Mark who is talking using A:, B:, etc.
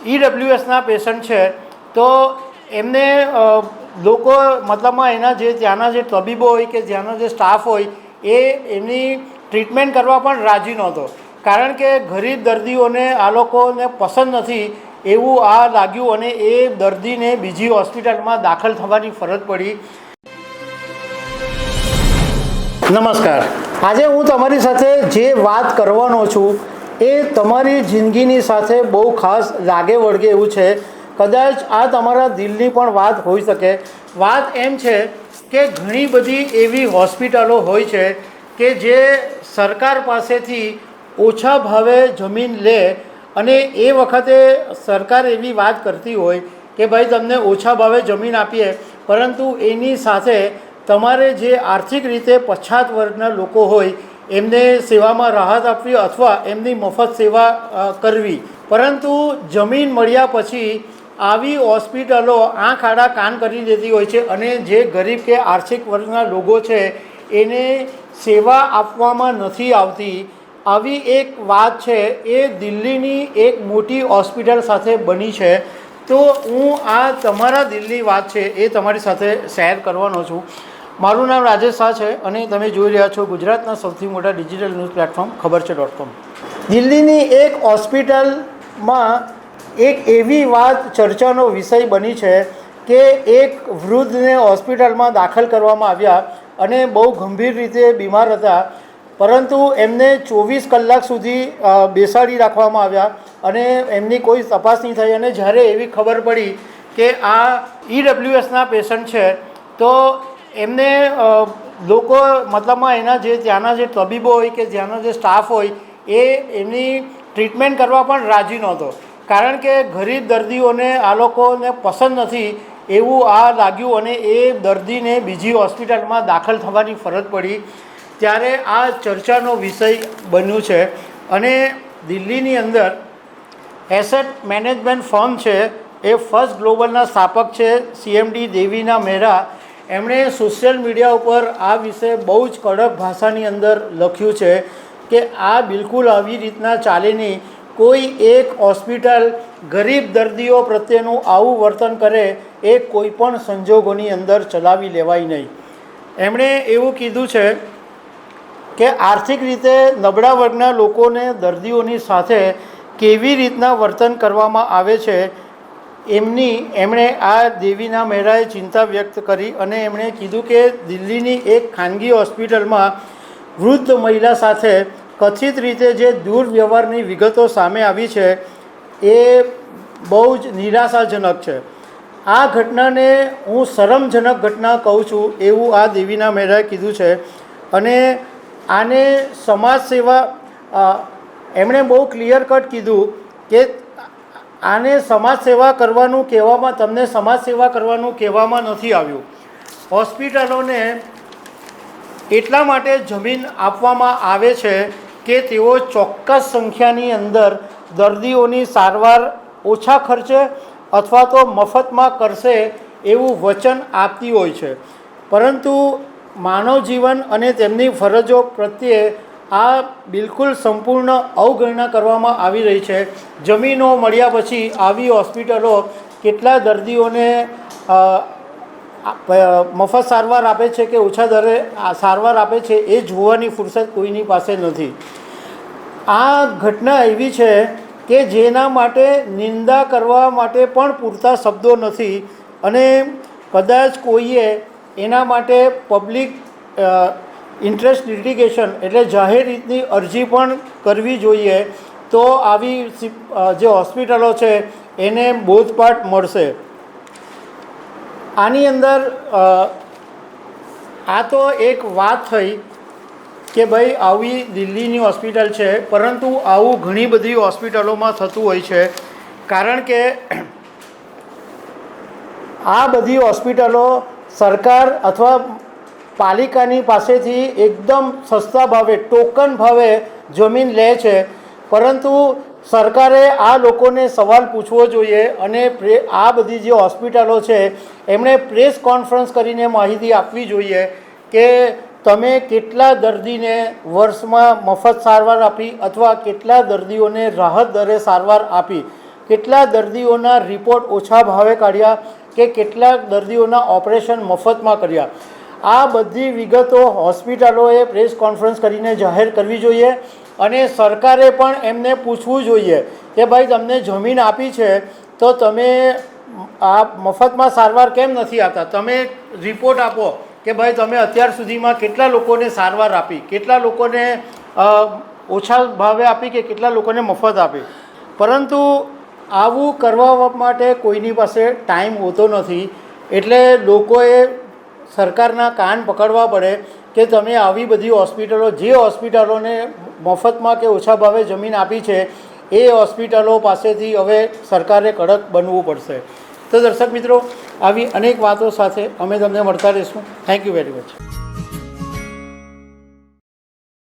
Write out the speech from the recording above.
A: ઈડબ્લ્યુએસના patient છે તો એમને લોકો મતલબમાં એના જે ત્યાંના જે તબીબો હોય કે ત્યાંનો જે સ્ટાફ હોય એ એમની ટ્રીટમેન્ટ કરવા પણ રાજી નહોતો, કારણ કે ગરીબ દર્દીઓને આ લોકોને પસંદ નથી એવું આ લાગ્યું અને એ દર્દીને બીજી હોસ્પિટલમાં દાખલ થવાની ફરજ પડી. નમસ્કાર, આજે હું તમારી સાથે જે વાત કરવાનો છું એ તમારી જિંદગીની સાથે બહુ ખાસ લાગે વળગે એવું છે. કદાચ આ તમારા દિલની પણ વાત હોઈ શકે. વાત એમ છે કે ઘણી બધી એવી હોસ્પિટલો હોય છે કે જે સરકાર પાસેથી ઓછા ભાવે જમીન લે અને એ વખતે સરકાર એવી વાત કરતી હોય કે ભાઈ તમને ઓછા ભાવે જમીન આપીએ, પરંતુ એની સાથે તમારે જે આર્થિક રીતે પછાત વર્ગના લોકો હોય એમને સેવામાં રાહત આપવી અથવા એમની મફત સેવા કરવી. પરંતુ જમીન મળ્યા પછી આવી હોસ્પિટલો આંખ આડા કાન કરી દેતી હોય છે અને જે ગરીબ કે આર્થિક વર્ગના લોકો છે એને સેવા આપવામાં નથી આવતી. આવી એક વાત છે એ દિલ્હીની એક મોટી હોસ્પિટલ સાથે બની છે. તો હું આ તમારા દિલની વાત છે એ તમારી સાથે શેર કરવાનો છું. મારું નામ રાજેશ શાહ છે અને તમે જોઈ રહ્યા છો ગુજરાતના સૌથી મોટા ડિજિટલ ન્યૂઝ પ્લેટફોર્મ ખબર છે.com. દિલ્હીની એક હોસ્પિટલમાં એક એવી વાત ચર્ચાનો વિષય બની છે કે એક વૃદ્ધને હોસ્પિટલમાં દાખલ કરવામાં આવ્યા અને બહુ ગંભીર રીતે બીમાર હતા, પરંતુ એમને 24 કલાક સુધી બેસાડી રાખવામાં આવ્યા અને એમની કોઈ તપાસ નહીં થઈ. અને જ્યારે એવી ખબર પડી કે આ ઈડબ્લ્યુએસના પેશન્ટ છે તો એમને લોકો મતલબમાં એના જે ત્યાંના જે તબીબો હોય કે ત્યાંનો જે સ્ટાફ હોય એ એમની ટ્રીટમેન્ટ કરવા પણ રાજી નહોતો, કારણ કે ગરીબ દર્દીઓને આ લોકોને પસંદ નથી એવું આ લાગ્યું અને એ દર્દીને બીજી હોસ્પિટલમાં દાખલ થવાની ફરજ પડી. ત્યારે આ ચર્ચાનો વિષય બન્યું છે. અને દિલ્હીની અંદર એસેટ મેનેજમેન્ટ ફર્મ છે એ ફર્સ્ટ ગ્લોબલના સ્થાપક છે CMD દેવીના મહેરા. એમણે સોશિયલ મીડિયા ઉપર આ વિશે બહુ જ કડક ભાષાની અંદર લખ્યું છે કે આ બિલકુલ આવી રીતના ચાલે નહીં. કોઈ એક હોસ્પિટલ ગરીબ દર્દીઓ પ્રત્યેનું આવું વર્તન કરે એ કોઈ પણ સંજોગોની અંદર ચલાવી લેવાય નહીં. એમણે એવું કીધું છે કે આર્થિક રીતે નબળા વર્ગના લોકોને દર્દીઓની સાથે કેવી રીતના વર્તન કરવામાં આવે છે એમણે આ દેવીના મહેરાએ ચિંતા વ્યક્ત કરી અને એમણે કીધું કે દિલ્હીની એક ખાનગી હોસ્પિટલમાં વૃદ્ધ મહિલા સાથે કથિત રીતે જે દુર્વ્યવહારની વિગતો સામે આવી છે એ બહુ જ નિરાશાજનક છે. આ ઘટનાને હું શરમજનક ઘટના કહું છું એવું આ દેવીના મહેરાએ કીધું છે. અને આને સમાજ સેવા એમણે બહુ ક્લિયર કટ કીધું કે આને સમાજ સેવા કરવાનું કહેવામાં તમને સમાજ સેવા કરવાનું કહેવામાં નથી આવ્યું. હોસ્પિટલોને એટલા માટે જમીન આપવામાં આવે છે કે તેઓ ચોક્કસ સંખ્યાની અંદર દર્દીઓની સારવાર ઓછા ખર્ચે અથવા તો મફતમાં કરશે એવું વચન આપતી હોય છે. પરંતુ માનવ જીવન અને તેમની ફરજો પ્રત્યે આ બિલકુલ સંપૂર્ણ અવગણના કરવામાં આવી રહી છે. જમીનો મળ્યા પછી આવી હોસ્પિટલો કેટલા દર્દીઓને મફત સારવાર આપે છે કે ઓછા દરે સારવાર આપે છે એ જોવાની ફુરસદ કોઈની પાસે નથી. આ ઘટના એવી છે કે જેના માટે નિંદા કરવા માટે પણ પૂરતા શબ્દો નથી અને કદાચ કોઈએ એના માટે પબ્લિક ઇન્ટરેસ્ટ લિટિગેશન એટલે જાહેર રીતની અરજી પણ કરવી જોઈએ, તો આવી જે હોસ્પિટલો છે એને બોધપાઠ મળશે. આની અંદર આ તો એક વાત થઈ કે ભાઈ આવી દિલ્હીની હોસ્પિટલ છે, પરંતુ આવું ઘણી બધી હોસ્પિટલોમાં થતું હોય છે. કારણ કે આ બધી હોસ્પિટલો સરકાર અથવા પાલિકાની પાસેથી એકદમ સસ્તા ભાવે ટોકન ભાવે જમીન લે છે, પરંતુ સરકારે આ લોકોને સવાલ પૂછવો જોઈએ અને આ બધી જે હોસ્પિટલો છે એમણે પ્રેસ કોન્ફરન્સ કરીને માહિતી આપવી જોઈએ કે તમે કેટલા દર્દીને વર્ષમાં મફત સારવાર આપી અથવા કેટલા દર્દીઓને રાહત દરે સારવાર આપી. કેટલા દર્દીઓના રિપોર્ટ ઓછા ભાવે કાઢ્યા કે કેટલાક દર્દીઓના ઓપરેશન મફતમાં કર્યા, આ બધી વિગતો હોસ્પિટલોએ પ્રેસ કોન્ફરન્સ કરીને જાહેર કરવી જોઈએ અને સરકારે પણ એમને પૂછવું જોઈએ કે ભાઈ તમને જમીન આપી છે તો તમે આ મફતમાં સારવાર કેમ નથી આપતા? તમે રિપોર્ટ આપો કે ભાઈ તમે અત્યાર સુધીમાં કેટલા લોકોને સારવાર આપી, કેટલા લોકોને ઓછા ભાવે આપી કે કેટલા લોકોને મફત આપી. પરંતુ આવું કરવા માટે કોઈની પાસે ટાઈમ હોતો નથી. એટલે લોકોએ સરકારના કાન પકડવા પડે કે તમે આવી બધી હોસ્પિટલો, જે હોસ્પિટલોને મફતમાં કે ઓછા ભાવે જમીન આપી છે એ હોસ્પિટલો પાસેથી હવે સરકારે કડક બનવું પડશે. તો દર્શક મિત્રો, આવી અનેક વાતો સાથે અમે તમને મળતા રહીશું. Thank you very much.